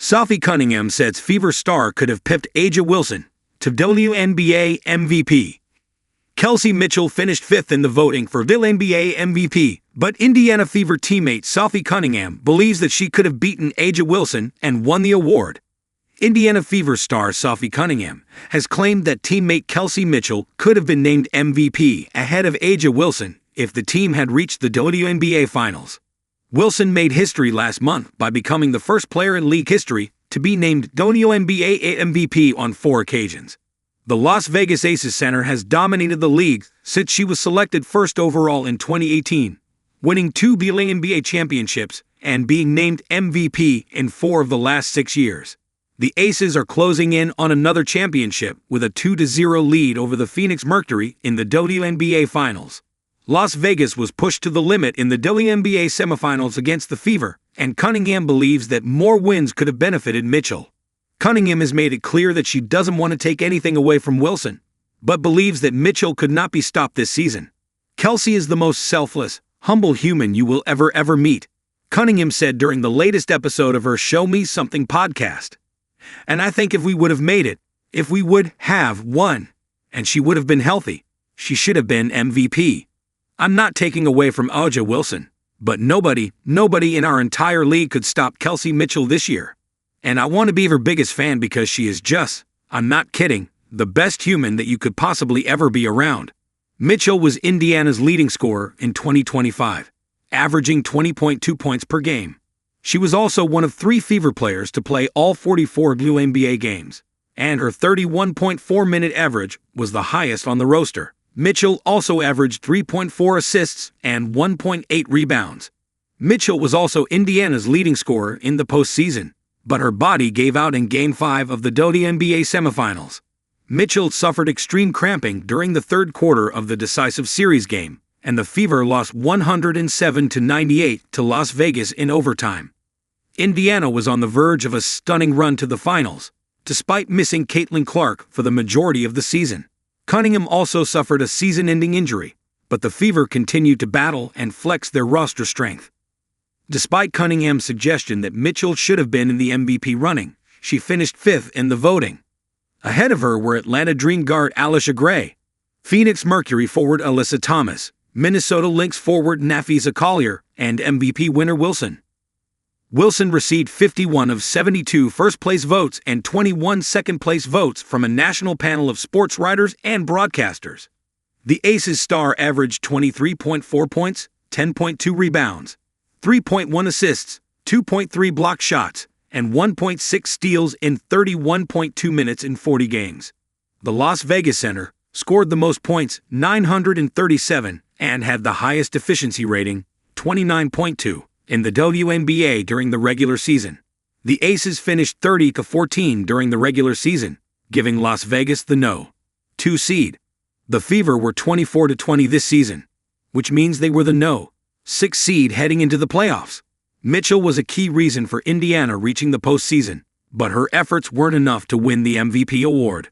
Sophie Cunningham says Fever star could have pipped A'ja Wilson to WNBA MVP. Kelsey Mitchell finished fifth in the voting for WNBA MVP, but Indiana Fever teammate Sophie Cunningham believes that she could have beaten A'ja Wilson and won the award. Indiana Fever star Sophie Cunningham has claimed that teammate Kelsey Mitchell could have been named MVP ahead of A'ja Wilson if the team had reached the WNBA Finals. Wilson made history last month by becoming the first player in league history to be named WNBA MVP on 4 occasions. The Las Vegas Aces center has dominated the league since she was selected first overall in 2018, winning 2 WNBA Championships and being named MVP in 4 of the last 6 years. The Aces are closing in on another championship with a 2-0 lead over the Phoenix Mercury in the WNBA Finals. Las Vegas was pushed to the limit in the WNBA semifinals against the Fever, and Cunningham believes that more wins could have benefited Mitchell. Cunningham has made it clear that she doesn't want to take anything away from Wilson, but believes that Mitchell could not be stopped this season. Kelsey is the most selfless, humble human you will ever meet, Cunningham said during the latest episode of her Show Me Something podcast. And I think if we would have made it, if we would have won, and she would have been healthy, she should have been MVP. I'm not taking away from A'ja Wilson, but nobody in our entire league could stop Kelsey Mitchell this year. And I want to be her biggest fan because she is just, I'm not kidding, the best human that you could possibly ever be around. Mitchell was Indiana's leading scorer in 2025, averaging 20.2 points per game. She was also one of 3 Fever players to play all 44 WNBA games, and her 31.4-minute average was the highest on the roster. Mitchell also averaged 3.4 assists and 1.8 rebounds. Mitchell was also Indiana's leading scorer in the postseason, but her body gave out in Game 5 of the WNBA semifinals. Mitchell suffered extreme cramping during the third quarter of the decisive series game, and the Fever lost 107-98 to Las Vegas in overtime. Indiana was on the verge of a stunning run to the finals, despite missing Caitlin Clark for the majority of the season. Cunningham also suffered a season-ending injury, but the Fever continued to battle and flex their roster strength. Despite Cunningham's suggestion that Mitchell should have been in the MVP running, she finished 5th in the voting. Ahead of her were Atlanta Dream guard Alisha Gray, Phoenix Mercury forward Alyssa Thomas, Minnesota Lynx forward Nafisa Collier, and MVP winner Wilson. Wilson received 51 of 72 first-place votes and 21 second-place votes from a national panel of sports writers and broadcasters. The Aces star averaged 23.4 points, 10.2 rebounds, 3.1 assists, 2.3 block shots, and 1.6 steals in 31.2 minutes in 40 games. The Las Vegas center scored the most points, 937, and had the highest efficiency rating, 29.2. in the WNBA during the regular season. The Aces finished 30-14 during the regular season, giving Las Vegas the No. 2 seed. The Fever were 24-20 this season, which means they were the No. 6 seed heading into the playoffs. Mitchell was a key reason for Indiana reaching the postseason, but her efforts weren't enough to win the MVP award.